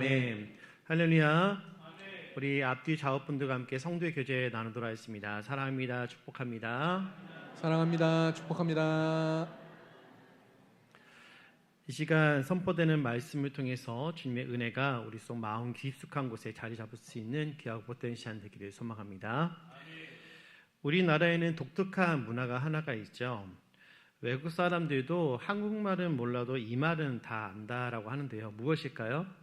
아멘. 할렐루야. 우리 앞뒤 좌우분들과 함께 성도의 교제 나누도록 하겠습니다. 사랑합니다. 축복합니다. 사랑합니다. 축복합니다. 이 시간 선포되는 말씀을 통해서 주님의 은혜가 우리 속 마음 깊숙한 곳에 자리 잡을 수 있는 귀하고 복된 시간 되기를 소망합니다. 우리나라에는 독특한 문화가 하나가 있죠. 외국 사람들도 한국말은 몰라도 이 말은 다 안다라고 하는데요. 무엇일까요?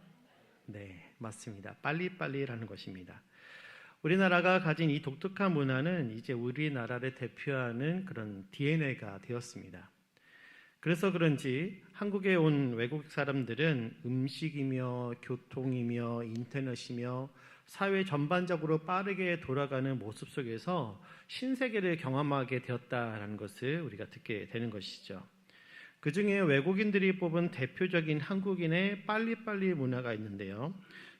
네, 맞습니다. 빨리빨리라는 것입니다. 우리나라가 가진 이 독특한 문화는 이제 우리나라를 대표하는 그런 DNA가 되었습니다. 그래서 그런지 한국에 온 외국 사람들은 음식이며 교통이며 인터넷이며 사회 전반적으로 빠르게 돌아가는 모습 속에서 신세계를 경험하게 되었다라는 것을 우리가 듣게 되는 것이죠. 그 중에 외국인들이 뽑은 대표적인 한국인의 빨리빨리 문화가 있는데요.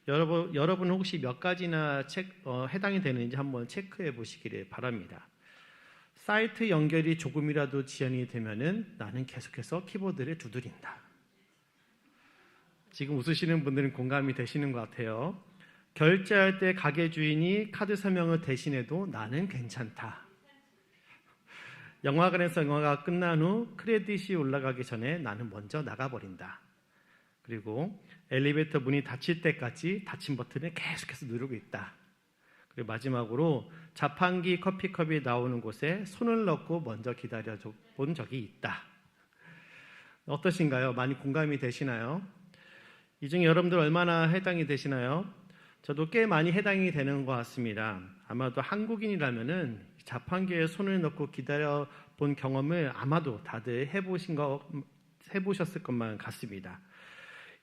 여러분 혹시 몇 가지나 해당이 되는지 한번 체크해 보시기를 바랍니다. 사이트 연결이 조금이라도 지연이 되면은 나는 계속해서 키보드를 두드린다. 지금 웃으시는 분들은 공감이 되시는 것 같아요. 결제할 때 가게 주인이 카드 설명을 대신해도 나는 괜찮다. 영화관에서 영화가 끝난 후 크레딧이 올라가기 전에 나는 먼저 나가버린다. 그리고 엘리베이터 문이 닫힐 때까지 닫힌 버튼을 계속해서 누르고 있다. 그리고 마지막으로 자판기 커피컵이 나오는 곳에 손을 넣고 먼저 기다려 본 적이 있다. 어떠신가요? 많이 공감이 되시나요? 이 중에 여러분들 얼마나 해당이 되시나요? 저도 꽤 많이 해당이 되는 것 같습니다. 아마도 한국인이라면은 자판기에 손을 넣고 기다려 본 경험을 아마도 다들 해보셨을 것만 같습니다.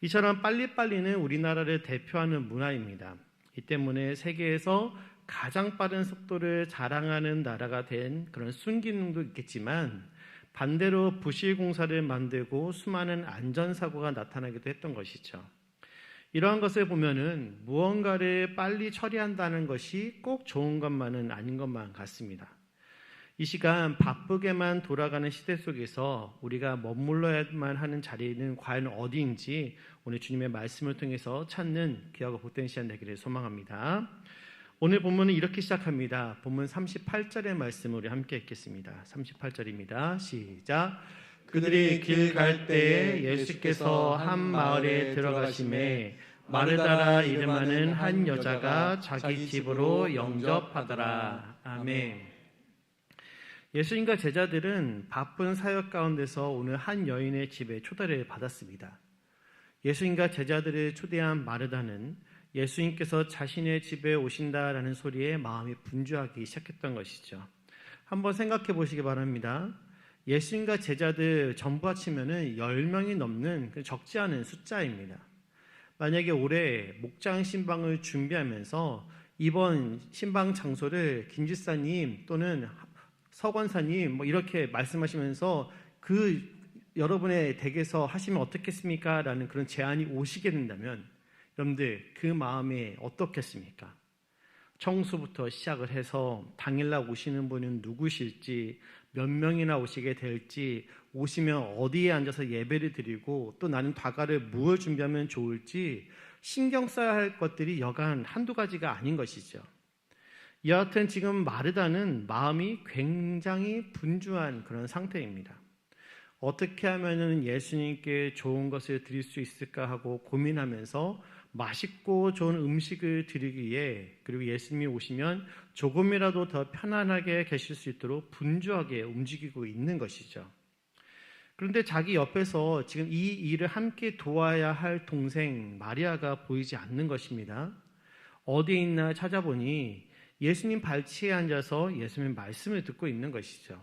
이처럼 빨리빨리는 우리나라를 대표하는 문화입니다. 이 때문에 세계에서 가장 빠른 속도를 자랑하는 나라가 된 그런 순기능도 있겠지만 반대로 부실공사를 만들고 수많은 안전사고가 나타나기도 했던 것이죠. 이러한 것을 보면은 무언가를 빨리 처리한다는 것이 꼭 좋은 것만은 아닌 것만 같습니다. 이 시간 바쁘게만 돌아가는 시대 속에서 우리가 머물러야만 하는 자리는 과연 어디인지 오늘 주님의 말씀을 통해서 찾는 귀하고 복된 시간 되기를 소망합니다. 오늘 본문은 이렇게 시작합니다. 본문 38절의 말씀을 우리 함께 읽겠습니다. 38절입니다. 시작. 그들이 길 갈 때에 예수께서 한 마을에 들어가심에 마르다라 이름하는 한 여자가 자기 집으로 영접하더라. 아멘. 예수님과 제자들은 바쁜 사역 가운데서 오늘 한 여인의 집에 초대를 받았습니다. 예수님과 제자들을 초대한 마르다는 예수님께서 자신의 집에 오신다라는 소리에 마음이 분주하기 시작했던 것이죠. 한번 생각해 보시기 바랍니다. 예수님과 제자들 전부 합치면은 10명이 넘는 적지 않은 숫자입니다. 만약에 올해 목장 신방을 준비하면서 이번 신방 장소를 김 지사님 또는 서권사님 이렇게 말씀하시면서 그 여러분의 댁에서 하시면 어떻겠습니까? 라는 그런 제안이 오시게 된다면 여러분들 그 마음이 어떻겠습니까? 청소부터 시작을 해서 당일날 오시는 분은 누구실지 몇 명이나 오시게 될지 오시면 어디에 앉아서 예배를 드리고 또 나는 다가를 무엇을 준비하면 좋을지 신경 써야 할 것들이 여간 한두 가지가 아닌 것이죠. 여하튼 지금 마르다는 마음이 굉장히 분주한 그런 상태입니다. 어떻게 하면 예수님께 좋은 것을 드릴 수 있을까 하고 고민하면서 맛있고 좋은 음식을 드리기 위해 그리고 예수님이 오시면 조금이라도 더 편안하게 계실 수 있도록 분주하게 움직이고 있는 것이죠. 그런데 자기 옆에서 지금 이 일을 함께 도와야 할 동생 마리아가 보이지 않는 것입니다. 어디에 있나 찾아보니 예수님 발치에 앉아서 예수님 말씀을 듣고 있는 것이죠.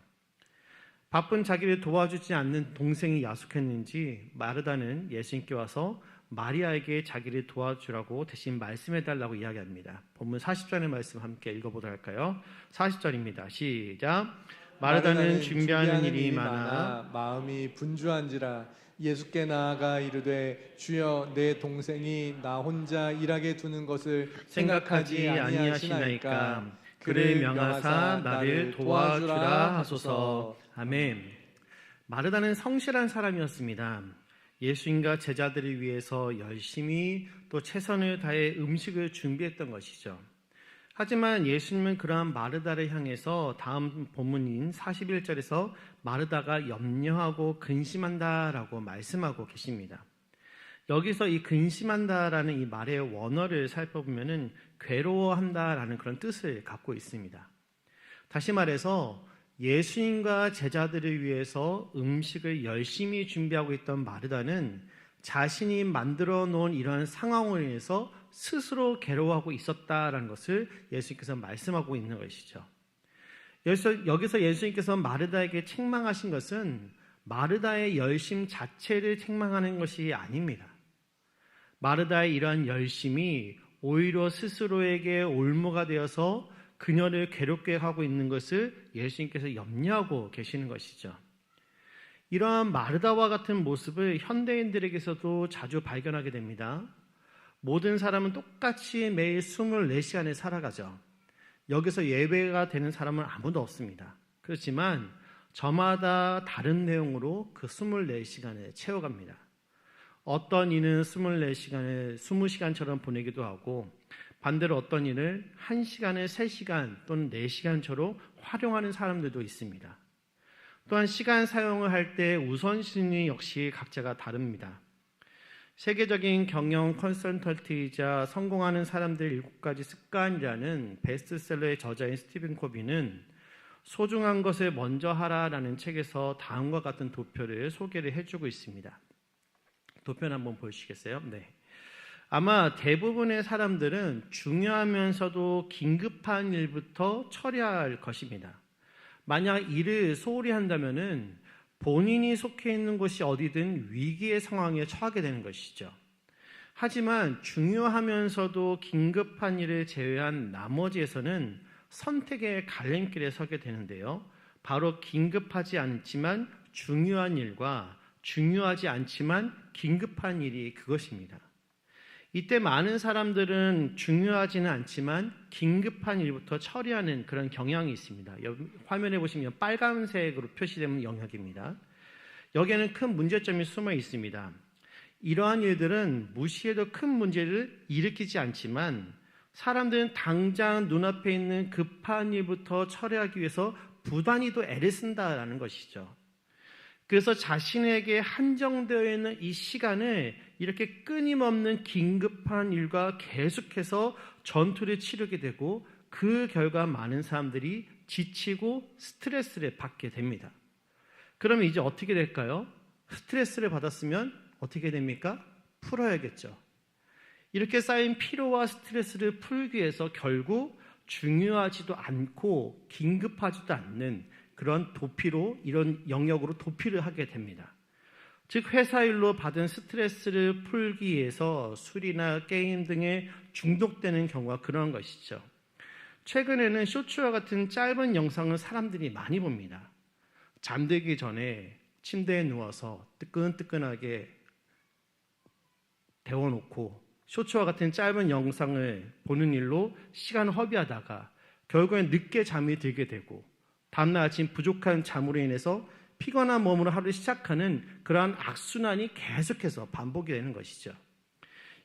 바쁜 자기를 도와주지 않는 동생이 야속했는지 마르다는 예수님께 와서 마리아에게 자기를 도와주라고 대신 말씀해달라고 이야기합니다. 본문 40절의 말씀 함께 읽어보도록 할까요? 40절입니다. 시작. 마르다는 준비하는 일이 많아 마음이 분주한지라 예수께 나아가 이르되 주여 내 동생이 나 혼자 일하게 두는 것을 생각하지 아니하시나이까 그를 명하사 나를 도와주라 하소서. 아멘. 마르다는 성실한 사람이었습니다. 예수님과 제자들을 위해서 열심히 또 최선을 다해 음식을 준비했던 것이죠. 하지만 예수님은 그러한 마르다를 향해서 다음 본문인 41절에서 마르다가 염려하고 근심한다라고 말씀하고 계십니다. 여기서 이 근심한다라는 이 말의 원어를 살펴보면은 괴로워한다라는 그런 뜻을 갖고 있습니다. 다시 말해서 예수님과 제자들을 위해서 음식을 열심히 준비하고 있던 마르다는 자신이 만들어 놓은 이런 상황으로 인해서 스스로 괴로워하고 있었다라는 것을 예수님께서 말씀하고 있는 것이죠. 여기서 예수님께서 마르다에게 책망하신 것은 마르다의 열심 자체를 책망하는 것이 아닙니다. 마르다의 이러한 열심이 오히려 스스로에게 올무가 되어서 그녀를 괴롭게 하고 있는 것을 예수님께서 염려하고 계시는 것이죠. 이러한 마르다와 같은 모습을 현대인들에게서도 자주 발견하게 됩니다. 모든 사람은 똑같이 매일 24시간을 살아가죠. 여기서 예외가 되는 사람은 아무도 없습니다. 그렇지만 저마다 다른 내용으로 그 24시간을 채워갑니다. 어떤 이는 24시간을 20시간처럼 보내기도 하고 반대로 어떤 일을 1시간을 3시간 또는 4시간처럼 활용하는 사람들도 있습니다. 또한 시간 사용을 할 때 우선순위 역시 각자가 다릅니다. 세계적인 경영 컨설턴트이자 성공하는 사람들 7가지 습관이라는 베스트셀러의 저자인 스티븐 코비는 소중한 것을 먼저 하라라는 책에서 다음과 같은 도표를 소개를 해주고 있습니다. 도표를 한번 보시겠어요? 네. 아마 대부분의 사람들은 중요하면서도 긴급한 일부터 처리할 것입니다. 만약 일을 소홀히 한다면은 본인이 속해 있는 곳이 어디든 위기의 상황에 처하게 되는 것이죠. 하지만 중요하면서도 긴급한 일을 제외한 나머지에서는 선택의 갈림길에 서게 되는데요. 바로 긴급하지 않지만 중요한 일과 중요하지 않지만 긴급한 일이 그것입니다. 이때 많은 사람들은 중요하지는 않지만 긴급한 일부터 처리하는 그런 경향이 있습니다. 여기 화면에 보시면 빨간색으로 표시되는 영역입니다. 여기에는 큰 문제점이 숨어 있습니다. 이러한 일들은 무시해도 큰 문제를 일으키지 않지만 사람들은 당장 눈앞에 있는 급한 일부터 처리하기 위해서 부단히도 애를 쓴다라는 것이죠. 그래서 자신에게 한정되어 있는 이 시간을 이렇게 끊임없는 긴급한 일과 계속해서 전투를 치르게 되고 그 결과 많은 사람들이 지치고 스트레스를 받게 됩니다. 그러면 이제 어떻게 될까요? 스트레스를 받았으면 어떻게 됩니까? 풀어야겠죠. 이렇게 쌓인 피로와 스트레스를 풀기 위해서 결국 중요하지도 않고 긴급하지도 않는 그런 도피로 이런 영역으로 도피를 하게 됩니다. 즉 회사 일로 받은 스트레스를 풀기 위해서 술이나 게임 등에 중독되는 경우가 그런 것이죠. 최근에는 쇼츠와 같은 짧은 영상을 사람들이 많이 봅니다. 잠들기 전에 침대에 누워서 뜨끈뜨끈하게 데워놓고 쇼츠와 같은 짧은 영상을 보는 일로 시간을 허비하다가 결국엔 늦게 잠이 들게 되고 다음날 아침 부족한 잠으로 인해서 피곤한 몸으로 하루를 시작하는 그러한 악순환이 계속해서 반복이 되는 것이죠.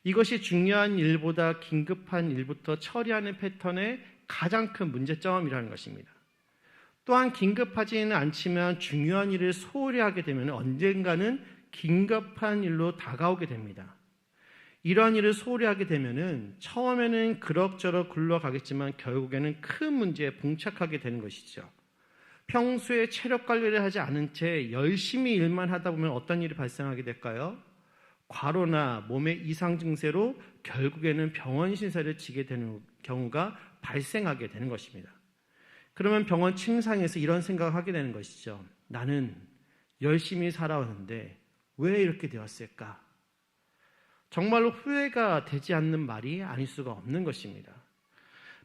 이것이 중요한 일보다 긴급한 일부터 처리하는 패턴의 가장 큰 문제점이라는 것입니다. 또한 긴급하지는 않지만 중요한 일을 소홀히 하게 되면 언젠가는 긴급한 일로 다가오게 됩니다. 이러한 일을 소홀히 하게 되면 처음에는 그럭저럭 굴러가겠지만 결국에는 큰 문제에 봉착하게 되는 것이죠. 평소에 체력 관리를 하지 않은 채 열심히 일만 하다 보면 어떤 일이 발생하게 될까요? 과로나 몸의 이상 증세로 결국에는 병원 신세를 지게 되는 경우가 발생하게 되는 것입니다. 그러면 병원 침상에서 이런 생각을 하게 되는 것이죠. 나는 열심히 살아왔는데 왜 이렇게 되었을까? 정말로 후회가 되지 않는 말이 아닐 수가 없는 것입니다.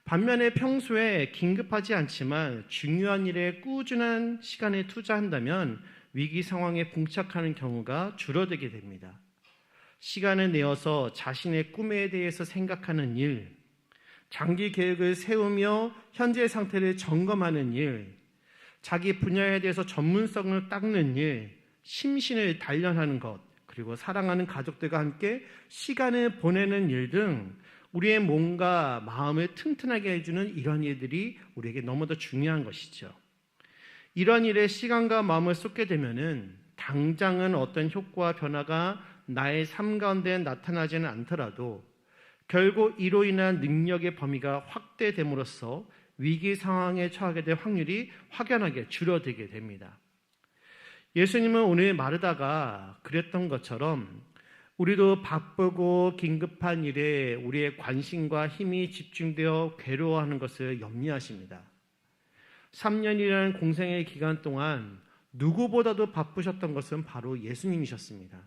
반면에 평소에 긴급하지 않지만 중요한 일에 꾸준한 시간을 투자한다면 위기 상황에 봉착하는 경우가 줄어들게 됩니다. 시간을 내어서 자신의 꿈에 대해서 생각하는 일, 장기 계획을 세우며 현재 상태를 점검하는 일, 자기 분야에 대해서 전문성을 닦는 일, 심신을 단련하는 것, 그리고 사랑하는 가족들과 함께 시간을 보내는 일 등 우리의 몸과 마음을 튼튼하게 해주는 이런 일들이 우리에게 너무도 중요한 것이죠. 이런 일에 시간과 마음을 쏟게 되면은 당장은 어떤 효과와 변화가 나의 삶 가운데 나타나지는 않더라도 결국 이로 인한 능력의 범위가 확대됨으로써 위기 상황에 처하게 될 확률이 확연하게 줄어들게 됩니다. 예수님은 오늘 마르다가 그랬던 것처럼 우리도 바쁘고 긴급한 일에 우리의 관심과 힘이 집중되어 괴로워하는 것을 염려하십니다. 3년이라는 공생의 기간 동안 누구보다도 바쁘셨던 것은 바로 예수님이셨습니다.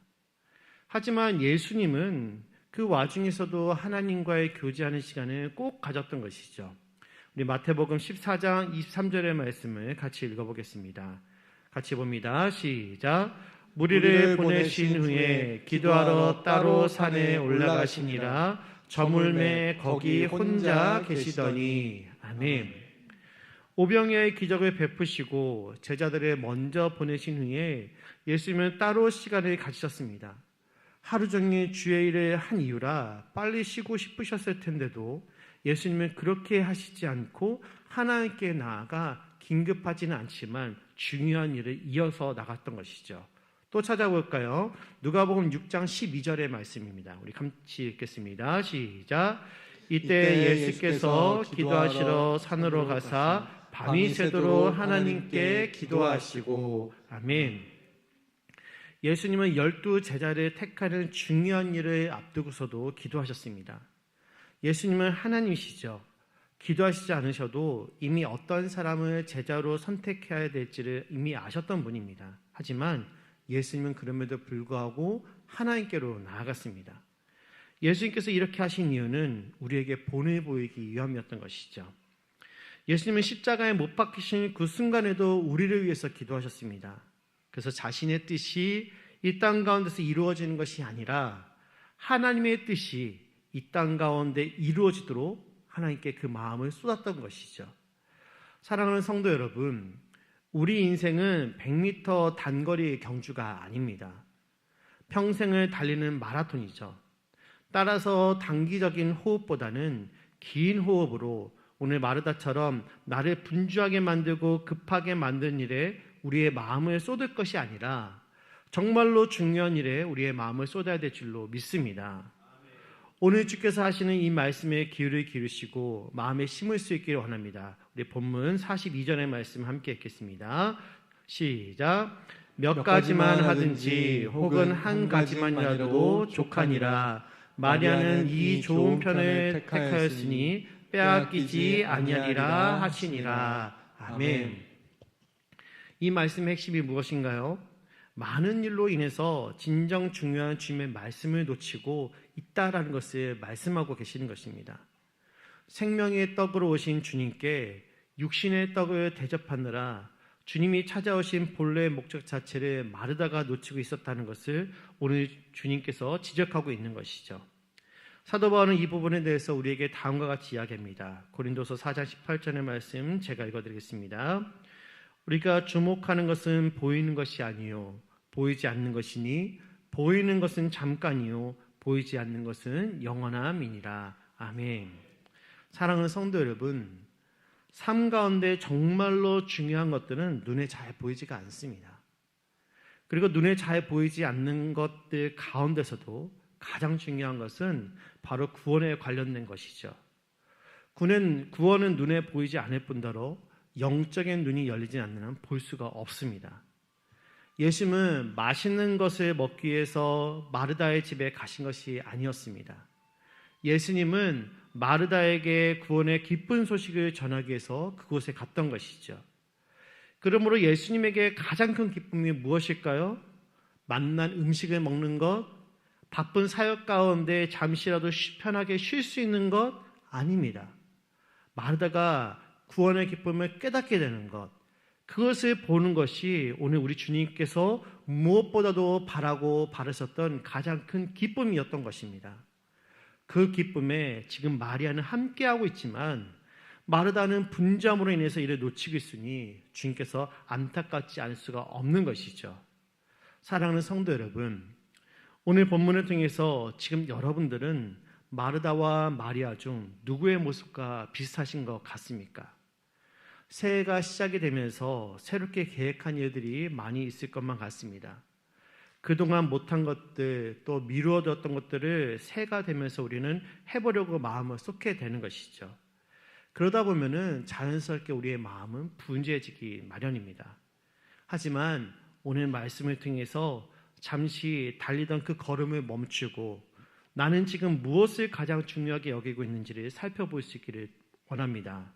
하지만 예수님은 그 와중에서도 하나님과의 교제하는 시간을 꼭 가졌던 것이죠. 우리 마태복음 14장 23절의 말씀을 같이 읽어보겠습니다. 같이 봅니다. 시작. 무리를 보내신 후에 기도하러 따로 산에 올라가시니라. 저물매 거기 혼자 계시더니. 아멘. 오병이어의 기적을 베푸시고 제자들을 먼저 보내신 후에 예수님은 따로 시간을 가지셨습니다. 하루 종일 주의 일을 한 이유라 빨리 쉬고 싶으셨을 텐데도 예수님은 그렇게 하시지 않고 하나님께 나아가 긴급하지는 않지만 중요한 일을 이어서 나갔던 것이죠. 또 찾아볼까요? 누가복음 6장 12절의 말씀입니다. 우리 같이 읽겠습니다. 시작. 이때 예수께서 기도하시러 산으로 가사 밤이 새도록 하나님께 기도하시고. 아멘. 예수님은 12 제자를 택하는 중요한 일을 앞두고서도 기도하셨습니다. 예수님은 하나님이시죠. 기도하시지 않으셔도 이미 어떤 사람을 제자로 선택해야 될지를 이미 아셨던 분입니다. 하지만 예수님은 그럼에도 불구하고 하나님께로 나아갔습니다. 예수님께서 이렇게 하신 이유는 우리에게 본을 보이기 위함이었던 것이죠. 예수님은 십자가에 못 박히신 그 순간에도 우리를 위해서 기도하셨습니다. 그래서 자신의 뜻이 이 땅 가운데서 이루어지는 것이 아니라 하나님의 뜻이 이 땅 가운데 이루어지도록 하나님께 그 마음을 쏟았던 것이죠. 사랑하는 성도 여러분, 우리 인생은 100m 단거리 경주가 아닙니다. 평생을 달리는 마라톤이죠. 따라서 단기적인 호흡보다는 긴 호흡으로 오늘 마르다처럼 나를 분주하게 만들고 급하게 만든 일에 우리의 마음을 쏟을 것이 아니라 정말로 중요한 일에 우리의 마음을 쏟아야 될 줄로 믿습니다. 오늘 주께서 하시는 이 말씀에 귀를 기울이시고 마음에 심을 수 있기를 원합니다. 우리 본문 42절의 말씀 함께 읽겠습니다. 시작. 몇 가지만 하든지 혹은 한 가지만이라도 족하니라. 마리아는 이 좋은 편을 택하였으니 빼앗기지 아니하리라 하시니라. 아멘. 이 말씀의 핵심이 무엇인가요? 많은 일로 인해서 진정 중요한 주님의 말씀을 놓치고 있다라는 것을 말씀하고 계시는 것입니다. 생명의 떡으로 오신 주님께 육신의 떡을 대접하느라 주님이 찾아오신 본래의 목적 자체를 마르다가 놓치고 있었다는 것을 오늘 주님께서 지적하고 있는 것이죠. 사도 바울은 이 부분에 대해서 우리에게 다음과 같이 이야기합니다. 고린도서 4장 18절의 말씀 제가 읽어드리겠습니다. 우리가 주목하는 것은 보이는 것이 아니요 보이지 않는 것이니 보이는 것은 잠깐이요 보이지 않는 것은 영원함이니라. 아멘. 사랑하는 성도 여러분, 삶 가운데 정말로 중요한 것들은 눈에 잘 보이지가 않습니다. 그리고 눈에 잘 보이지 않는 것들 가운데서도 가장 중요한 것은 바로 구원에 관련된 것이죠. 구원은 눈에 보이지 않을 뿐더러 영적인 눈이 열리지 않는 한 볼 수가 없습니다. 예수님은 맛있는 것을 먹기 위해서 마르다의 집에 가신 것이 아니었습니다. 예수님은 마르다에게 구원의 기쁜 소식을 전하기 위해서 그곳에 갔던 것이죠. 그러므로 예수님에게 가장 큰 기쁨이 무엇일까요? 맛난 음식을 먹는 것, 바쁜 사역 가운데 잠시라도 편하게 쉴 수 있는 것 아닙니다. 마르다가 구원의 기쁨을 깨닫게 되는 것, 그것을 보는 것이 오늘 우리 주님께서 무엇보다도 바라고 바라셨던 가장 큰 기쁨이었던 것입니다. 그 기쁨에 지금 마리아는 함께하고 있지만 마르다는 분주함으로 인해서 이를 놓치고 있으니 주님께서 안타깝지 않을 수가 없는 것이죠. 사랑하는 성도 여러분, 오늘 본문을 통해서 지금 여러분들은 마르다와 마리아 중 누구의 모습과 비슷하신 것 같습니까? 새해가 시작이 되면서 새롭게 계획한 일들이 많이 있을 것만 같습니다. 그동안 못한 것들, 또 미루어뒀던 것들을 새해가 되면서 우리는 해보려고 마음을 쏟게 되는 것이죠. 그러다 보면은 자연스럽게 우리의 마음은 분주해지기 마련입니다. 하지만 오늘 말씀을 통해서 잠시 달리던 그 걸음을 멈추고 나는 지금 무엇을 가장 중요하게 여기고 있는지를 살펴볼 수 있기를 원합니다.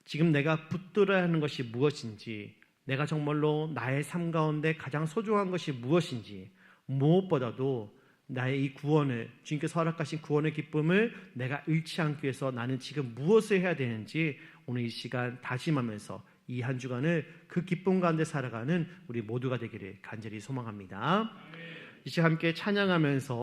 지금 내가 붙들어야 하는 것이 무엇인지, 내가 정말로 나의 삶 가운데 가장 소중한 것이 무엇인지, 무엇보다도 나의 이 구원을, 주님께서 허락하신 구원의 기쁨을 내가 잃지 않기 위해서 나는 지금 무엇을 해야 되는지 오늘 이 시간 다짐하면서 이 한 주간을 그 기쁨 가운데 살아가는 우리 모두가 되기를 간절히 소망합니다. 이 시간 함께 찬양하면서